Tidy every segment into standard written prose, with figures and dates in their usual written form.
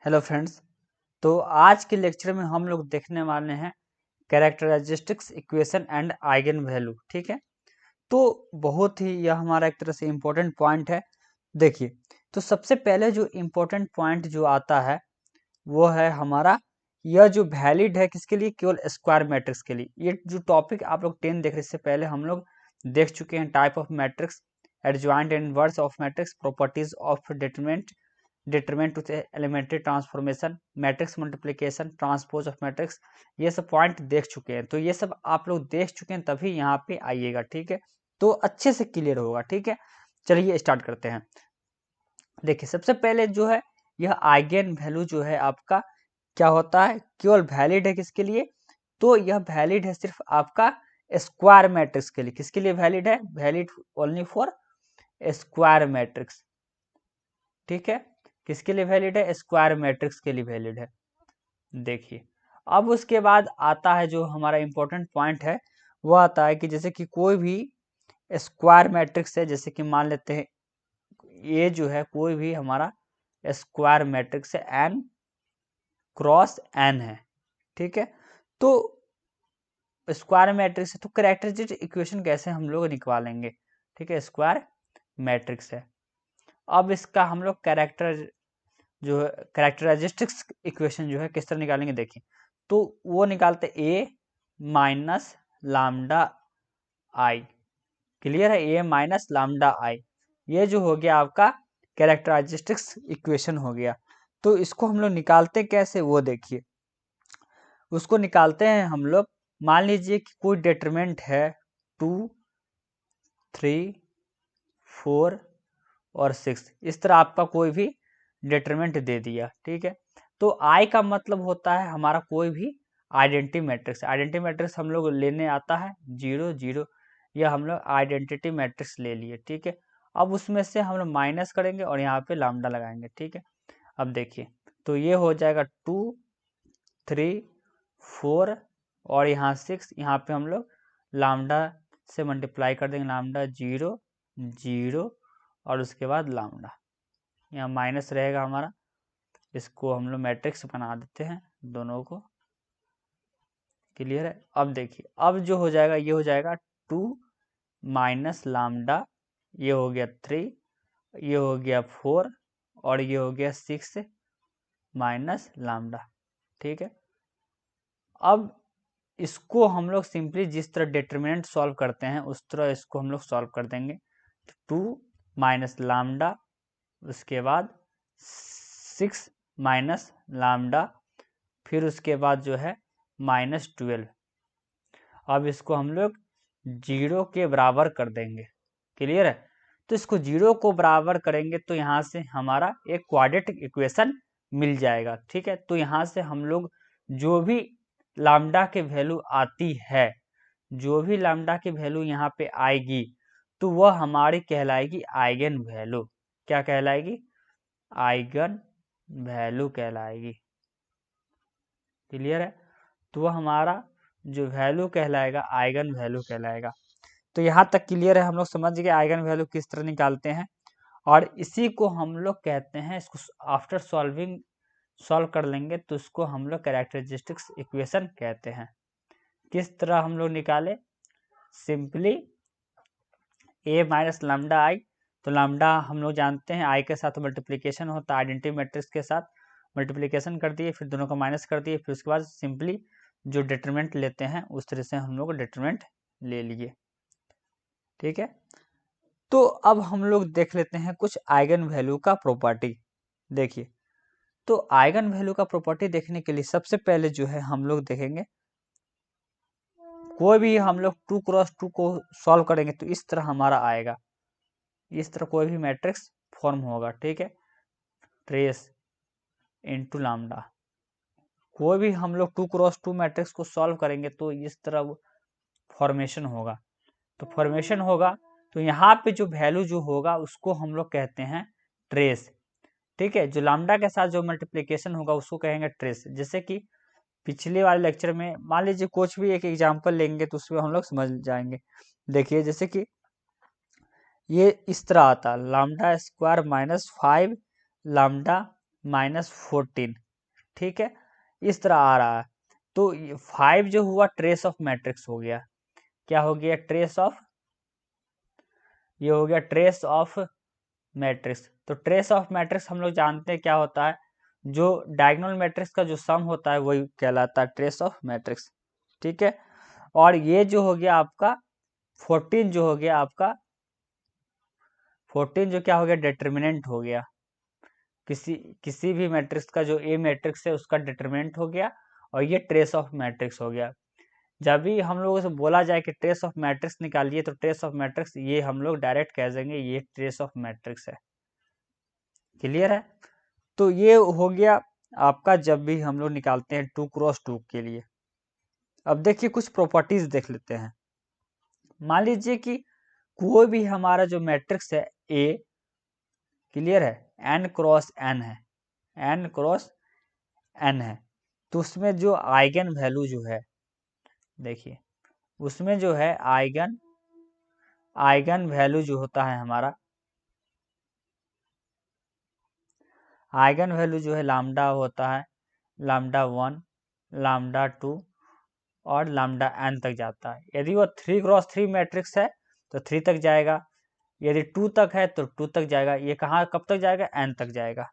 Hello friends. तो आज के लेक्चर में हम लोग देखने वाले हैं characteristics equation and eigen value. ठीक है, तो बहुत ही यह हमारा एक तरह से इम्पोर्टेंट पॉइंट है। देखिए, तो सबसे पहले जो इम्पोर्टेंट पॉइंट जो आता है वो है हमारा यह जो वैलिड है किसके लिए, केवल स्क्वायर मैट्रिक्स के लिए। ये जो टॉपिक आप लोग 10 देख रहे, इससे पहले हम लोग देख चुके हैं type of matrix, adjoint and inverse of matrix, properties of determinant to elementary transformation, matrix multiplication, transpose of matrix. ये सब पॉइंट देख चुके हैं, तो ये सब आप लोग देख चुके हैं तभी यहाँ पे आइएगा। ठीक है, तो अच्छे से क्लियर होगा। ठीक है, चलिए स्टार्ट करते हैं। देखिए, सबसे पहले जो है यह आइगन वैल्यू जो है आपका क्या होता है, केवल वैलिड है किसके लिए, तो यह वैलिड है सिर्फ आपका स्क्वायर मैट्रिक्स के लिए। किसके लिए वैलिड है, valid only for square matrix. ठीक है, किसके लिए वैलिड है, स्क्वायर मैट्रिक्स के लिए वैलिड है। देखिए, अब उसके बाद आता है जो हमारा इंपॉर्टेंट पॉइंट है, वो आता है कि जैसे कि कोई भी स्क्वायर मैट्रिक्स है, जैसे कि मान लेते हैं ये जो है कोई भी हमारा स्क्वायर मैट्रिक्स है, एन क्रॉस एन है। ठीक है, तो स्क्वायर मैट्रिक्स है तो कैरेक्टरिस्टिक इक्वेशन कैसे हम लोग निकालेंगे। ठीक है, स्क्वायर मैट्रिक्स है। अब इसका हम लोग जो है कैरेक्टरिस्टिक्स इक्वेशन जो है किस तरह निकालेंगे, देखिए, तो वो निकालते ए माइनस लामडा आई। क्लियर है, ए माइनस लामडा आई, ये जो हो गया आपका कैरेक्टरिस्टिक्स इक्वेशन हो गया। तो इसको हम लोग निकालते कैसे वो देखिए, उसको निकालते हैं हम लोग। मान लीजिए कि कोई डिटरमिनेंट है 2, 3, 4 और 6, इस तरह आपका कोई भी डिटरमिनेंट दे दिया। ठीक है, तो आई का मतलब होता है हमारा कोई भी आइडेंटिटी मैट्रिक्स। आइडेंटिटी मैट्रिक्स हम लोग लेने आता है 0 0, यह हम लोग आइडेंटिटी मैट्रिक्स ले लिए। ठीक है, अब उसमें से हम लोग माइनस करेंगे और यहाँ पे लामडा लगाएंगे। ठीक है, अब देखिए, तो ये हो जाएगा 2, 3, 4 और यहाँ 6, यहाँ पे हम लोग लामडा से मल्टीप्लाई कर देंगे, लामडा 0 0 और उसके बाद लामडा, यहाँ माइनस रहेगा हमारा। इसको हम लोग मैट्रिक्स बना देते हैं दोनों को। क्लियर है, अब देखिए, अब जो हो जाएगा ये हो जाएगा 2 माइनस लामडा, ये हो गया 3, ये हो गया 4 और ये हो गया 6 माइनस लामडा। ठीक है, अब इसको हम लोग सिंपली जिस तरह डिटरमिनेंट सॉल्व करते हैं उस तरह इसको हम लोग सॉल्व कर देंगे। 2 माइनस लामडा, उसके बाद 6 माइनस लामडा, फिर उसके बाद जो है -12। अब इसको हम लोग 0 के बराबर कर देंगे। क्लियर है, तो इसको 0 को बराबर करेंगे तो यहाँ से हमारा एक क्वाड्रेटिक इक्वेशन मिल जाएगा। ठीक है, तो यहाँ से हम लोग जो भी लामडा के वैल्यू आती है, जो भी लामडा की वैल्यू यहाँ पे आएगी तो वह हमारी कहलाएगी आइगन वैल्यू। क्या कहलाएगी, आइगन वैल्यू कहलाएगी। क्लियर है, तो वह हमारा जो वैल्यू कहलाएगा आइगन वैल्यू कहलाएगा। तो यहाँ तक क्लियर है, हम लोग समझ गए आइगन वैल्यू किस तरह निकालते हैं। और इसी को हम लोग कहते हैं, इसको आफ्टर सॉल्व कर लेंगे तो इसको हम लोग कैरेक्टरिस्टिक्स इक्वेशन कहते हैं। किस तरह हम लोग निकाले, सिंपली ए माइनस लामडा आई, तो लामडा हम लोग जानते हैं आई के साथ मल्टीप्लिकेशन होता है, आइडेंटिटी मैट्रिक्स के साथ मल्टीप्लिकेशन कर दिए, फिर दोनों को माइनस कर दिए, फिर उसके बाद सिंपली जो डिटरमिनेंट लेते हैं उस तरह से हम लोग डिटरमिनेंट ले लिए। ठीक है, तो अब हम लोग देख लेते हैं कुछ आइगन वैल्यू का प्रॉपर्टी। देखिए, तो आइगन वैल्यू का प्रॉपर्टी देखने के लिए सबसे पहले जो है हम लोग देखेंगे, कोई भी हम लोग 2 क्रॉस 2 को सॉल्व करेंगे तो इस तरह हमारा आएगा, इस तरह कोई भी मैट्रिक्स फॉर्म होगा। ठीक है, ट्रेस इनटू लामडा, कोई भी हम लोग 2 क्रॉस 2 मैट्रिक्स को सॉल्व करेंगे तो इस तरह फॉर्मेशन होगा। तो फॉर्मेशन होगा तो यहाँ पे जो वैल्यू जो होगा उसको हम लोग कहते हैं ट्रेस। ठीक है, जो लामडा के साथ जो मल्टीप्लिकेशन होगा उसको कहेंगे ट्रेस। जैसे कि पिछले वाले लेक्चर में मान लीजिए कुछ भी एक एग्जांपल लेंगे तो उसमें हम लोग समझ जाएंगे। देखिए, जैसे कि ये इस तरह आता, लामडा स्क्वायर -5 लामडा -14, ठीक है, इस तरह आ रहा है। तो 5 जो हुआ ट्रेस ऑफ मैट्रिक्स हो गया, क्या हो गया, ट्रेस ऑफ, ये हो गया ट्रेस ऑफ मैट्रिक्स। तो ट्रेस ऑफ मैट्रिक्स हम लोग जानते हैं क्या होता है, जो डायगोनल मैट्रिक्स का जो सम होता है वही कहलाता है ट्रेस ऑफ मैट्रिक्स, ठीक है। और ये जो हो गया आपका 14 जो हो गया आपका 14 जो क्या हो गया, डिटर्मिनेंट हो गया, किसी भी मैट्रिक्स का जो ए मैट्रिक्स है उसका डिटर्मिनेंट हो गया, और ये ट्रेस ऑफ मैट्रिक्स हो गया। जब भी हम लोगों से बोला जाए कि ट्रेस ऑफ मैट्रिक्स निकालिए, तो ट्रेस ऑफ मैट्रिक्स ये हम लोग डायरेक्ट कह देंगे ये ट्रेस ऑफ मैट्रिक्स है। क्लियर है। तो ये हो गया आपका जब भी हम लोग निकालते हैं 2x2 के लिए। अब देखिए कुछ प्रॉपर्टीज देख लेते हैं। मान लीजिए कि कोई भी हमारा जो मैट्रिक्स है ए, क्लियर है, n क्रॉस n है, n क्रॉस n है, तो उसमें जो आइगन वैल्यू जो है, देखिए उसमें जो है आइगन वैल्यू जो होता है हमारा, आइगन वैल्यू जो है लैम्डा होता है, लैम्डा 1, लैम्डा 2 और लैम्डा n तक जाता है। यदि वो 3x3 मैट्रिक्स है तो 3 तक जाएगा, यदि 2 तक है तो 2 तक जाएगा। ये कहाँ कब तक जाएगा, n तक जाएगा।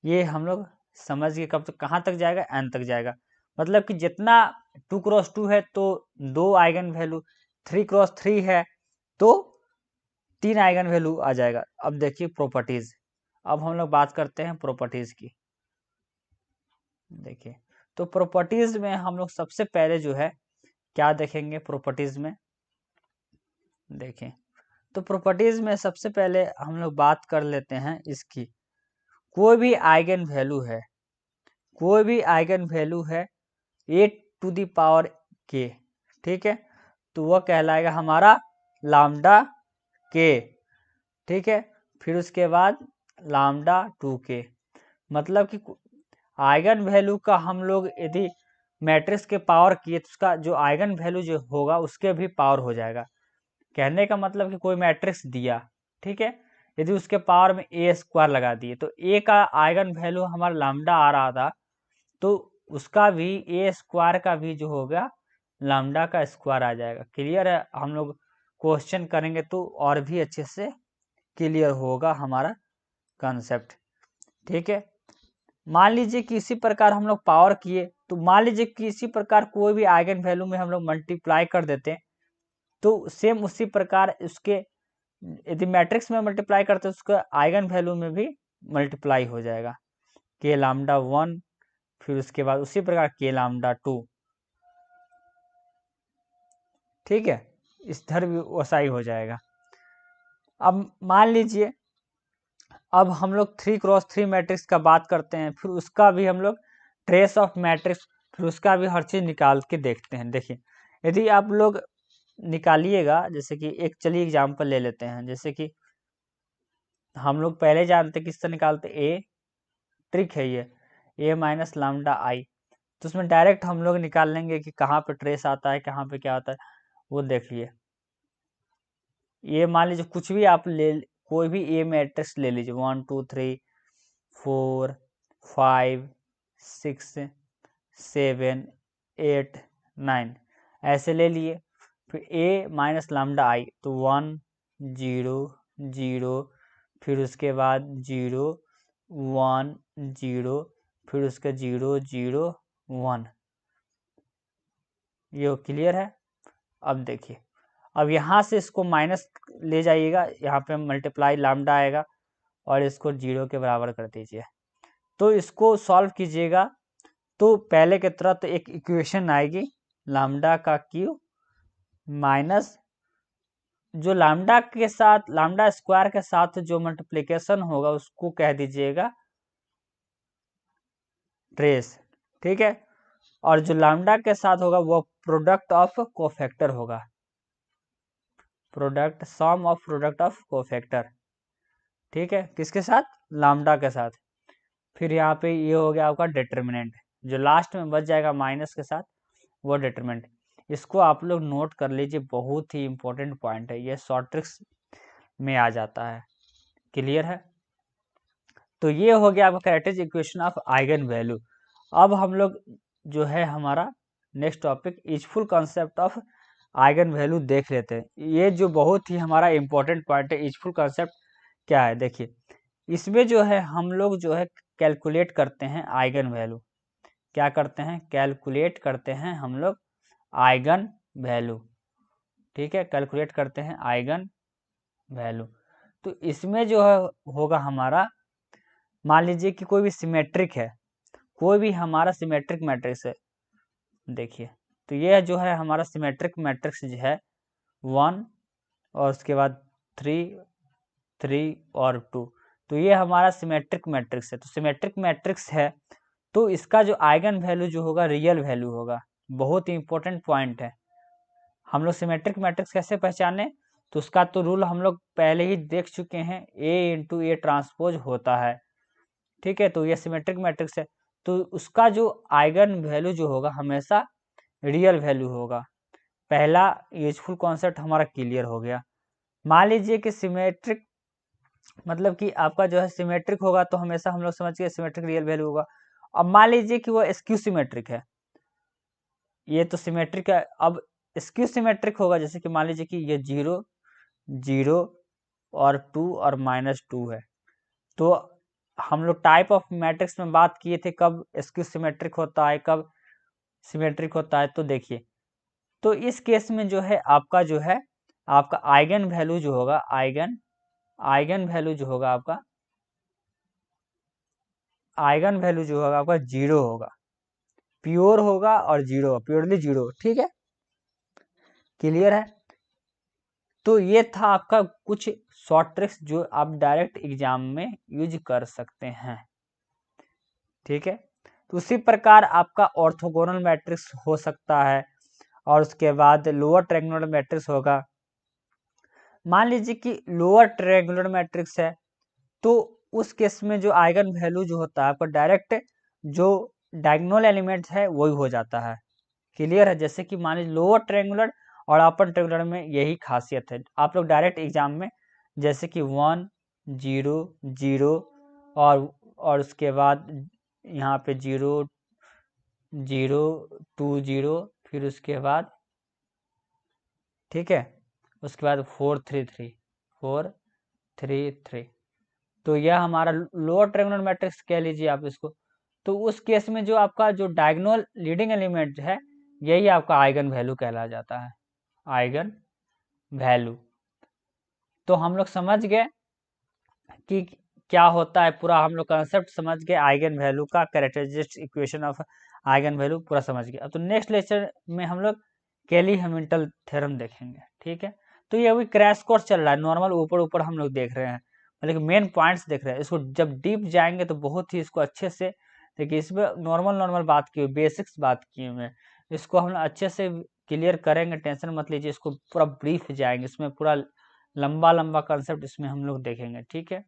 ये हम लोग समझ गए कब तक, कहाँ तक जाएगा, n तक जाएगा। मतलब कि जितना 2x2 है तो 2 आइगन वैल्यू, 3x3 है तो 3 आइगन वैल्यू आ जाएगा। अब देखिए प्रॉपर्टीज, अब हम लोग बात करते हैं प्रॉपर्टीज की। देखिए तो प्रॉपर्टीज में हम लोग सबसे पहले जो है क्या देखेंगे प्रॉपर्टीज में, देखें तो प्रॉपर्टीज में सबसे पहले हम लोग बात कर लेते हैं इसकी, कोई भी आइगन वैल्यू है, कोई भी आइगन वैल्यू है ए टू द पावर के, ठीक है, तो वह कहलाएगा हमारा लैम्डा के, ठीक है। फिर उसके बाद लैम्डा 2k, मतलब कि आइगन वैल्यू का हम लोग यदि मैट्रिक्स के पावर किए तो उसका जो आइगन वैल्यू जो होगा उसके भी पावर हो जाएगा। कहने का मतलब कि कोई मैट्रिक्स दिया, ठीक है, यदि उसके पावर में ए स्क्वायर लगा दिए तो ए का आइगन वैल्यू हमारा लैम्डा आ रहा था, तो उसका भी ए स्क्वायर का भी जो होगा लैम्डा का स्क्वायर आ जाएगा। क्लियर है, हम लोग क्वेश्चन करेंगे तो और भी अच्छे से क्लियर होगा हमारा कंसेप्ट, ठीक है। मान लीजिए कि इसी प्रकार हम लोग पावर किए, तो मान लीजिए कि इसी प्रकार कोई भी आइगन वैल्यू में हम लोग मल्टीप्लाई कर देते हैं, तो सेम उसी प्रकार उसके यदि मैट्रिक्स में मल्टीप्लाई करते हैं उसका आइगन वैल्यू में भी मल्टीप्लाई हो जाएगा, के लैम्डा 1, फिर उसके बाद उसी प्रकार के लैम्डा 2, ठीक है, इस तरह भी वैसा ही हो जाएगा। अब मान लीजिए अब हम लोग 3x3 मैट्रिक्स का बात करते हैं, फिर उसका भी हम लोग ट्रेस ऑफ मैट्रिक्स, फिर उसका भी हर चीज़ निकाल के देखते हैं। देखिए यदि आप लोग निकालिएगा, जैसे कि एक चलिए एग्जांपल ले लेते हैं, जैसे कि हम लोग पहले जानते किस तरह निकालते, ए ट्रिक है ये, ए माइनस लैम्डा आई, तो उसमें डायरेक्ट हम लोग निकाल लेंगे कि कहाँ पे ट्रेस आता है, कहाँ पे क्या होता है, वो देखिए। ये मान लीजिए कुछ भी आप ले, कोई भी ए मैट्रिक्स ले लीजिए, 1 2 3 4 5 6 7 8 9 ऐसे ले लिए, फिर ए माइनस लैम्डा आई तो 1 0 0, फिर उसके बाद 0 1 0, फिर उसके 0 0 1, ये क्लियर है। अब देखिए, अब यहाँ से इसको माइनस ले जाइएगा, यहाँ पे मल्टीप्लाई लैम्डा आएगा और इसको 0 के बराबर कर दीजिए, तो इसको सॉल्व कीजिएगा तो पहले की तरह तो एक इक्वेशन आएगी लैम्डा का क्यू माइनस जो लैम्डा के साथ लैम्डा स्क्वायर के साथ जो मल्टीप्लिकेशन होगा उसको कह दीजिएगा ट्रेस, ठीक है, और जो लैम्डा के साथ होगा वो प्रोडक्ट ऑफ कोफैक्टर होगा, product sum of product of cofactor, ठीक है, किसके साथ, लैम्डा के साथ। फिर यहाँ पे ये हो गया आपका डिटर्मिनेंट, जो लास्ट में बच जाएगा माइनस के साथ वो डिटर्मिनेंट। इसको आप लोग नोट कर लीजिए, बहुत ही इंपॉर्टेंट पॉइंट है, ये शॉर्ट ट्रिक्स में आ जाता है। क्लियर है। तो ये हो गया आपका characteristic equation of eigen value. अब हम लोग जो है हमारा next topic useful concept of eigen value देख लेते हैं। ये जो बहुत ही हमारा इंपॉर्टेंट पॉइंट है, यूजफुल कॉन्सेप्ट क्या है देखिए। इसमें जो है हम लोग जो है कैलकुलेट करते हैं आइगन वैल्यू। क्या करते हैं? कैलकुलेट करते हैं हम लोग आइगन वैल्यू। ठीक है, कैलकुलेट करते हैं आइगन वैल्यू। तो इसमें जो है होगा हमारा, मान लीजिए कि कोई भी सिमेट्रिक है, कोई भी हमारा सिमेट्रिक मैट्रिक्स है, देखिए तो यह जो है हमारा सिमेट्रिक मैट्रिक्स जो है 1 और उसके बाद 3 3 और 2, तो ये हमारा सिमेट्रिक मैट्रिक्स है। तो सिमेट्रिक मैट्रिक्स है तो इसका जो आइगन वैल्यू जो होगा रियल वैल्यू होगा। बहुत ही इंपॉर्टेंट पॉइंट है। हम लोग सिमेट्रिक मैट्रिक्स कैसे पहचाने? तो उसका तो रूल हम लोग पहले ही देख चुके हैं, ए इंटू ए ट्रांसपोज होता है। ठीक है, तो ये सिमेट्रिक मैट्रिक्स है तो उसका जो आइगन वैल्यू जो होगा हमेशा रियल वैल्यू होगा। पहला यूजफुल कॉन्सेप्ट हमारा क्लियर हो गया। मान लीजिए कि सिमेट्रिक मतलब कि आपका जो है सिमेट्रिक होगा तो हमेशा हम लोग समझ के सिमेट्रिक रियल वैल्यू होगा। अब मान लीजिए कि वो स्क्यू सिमेट्रिक है, ये तो सिमेट्रिक है, अब स्क्यू सिमेट्रिक होगा, जैसे कि मान लीजिए कि ये 0 0 और 2 और -2 है। तो हम लोग टाइप ऑफ मैट्रिक्स में बात किए थे कब स्क्यू सिमेट्रिक होता है, कब सिमेट्रिक होता है। तो देखिए, तो इस केस में जो है आपका आइगन वैल्यू जो होगा, आइगन वैल्यू जो होगा आपका 0 होगा, प्योर होगा और 0, प्योरली 0। ठीक है, क्लियर है। तो ये था आपका कुछ शॉर्ट ट्रिक्स जो आप डायरेक्ट एग्जाम में यूज कर सकते हैं। ठीक है, तो उसी प्रकार आपका ऑर्थोगोनल मैट्रिक्स हो सकता है और उसके बाद लोअर ट्रायंगुलर मैट्रिक्स होगा। मान लीजिए कि लोअर ट्रायंगुलर मैट्रिक्स है तो उस केस में जो आइगन वैल्यू जो होता है आपका डायरेक्ट जो डायगोनल एलिमेंट है वही हो जाता है। क्लियर है। जैसे कि मान लीजिए लोअर ट्रायंगुलर और अपर ट्रायंगुलर में यही खासियत है, आप लोग डायरेक्ट एग्जाम में जैसे कि 1 0 0 और उसके बाद यहाँ पे 0 0 2 0, फिर उसके बाद ठीक है, उसके बाद 4 3 3 4 3 3, तो यह हमारा लोअर ट्रायंगुलर मैट्रिक्स कह लीजिए आप इसको। तो उस केस में जो आपका जो डायगोनल लीडिंग एलिमेंट है यही आपका आइगन वैल्यू कहला जाता है, आइगन वैल्यू। तो हम लोग समझ गए कि क्या होता है, पूरा हम लोग कंसेप्ट समझ गए आइगन वैल्यू का, characteristic equation of eigen value पूरा समझ गए। अब तो नेक्स्ट लेक्चर में हम लोग कैली हैमिल्टन थ्योरम देखेंगे। ठीक है, तो ये अभी क्रैश कोर्स चल रहा है, नॉर्मल ऊपर ऊपर हम लोग देख रहे हैं, लेकिन मेन पॉइंट्स देख रहे हैं। इसको जब डीप जाएंगे तो बहुत ही इसको अच्छे से देखिए, इसमें नॉर्मल बात की, बेसिक्स बात की मैं, इसको हम अच्छे से क्लियर करेंगे, टेंशन मत लीजिए। इसको पूरा ब्रीफ जाएंगे, इसमें पूरा लंबा कंसेप्ट इसमें हम लोग देखेंगे। ठीक है।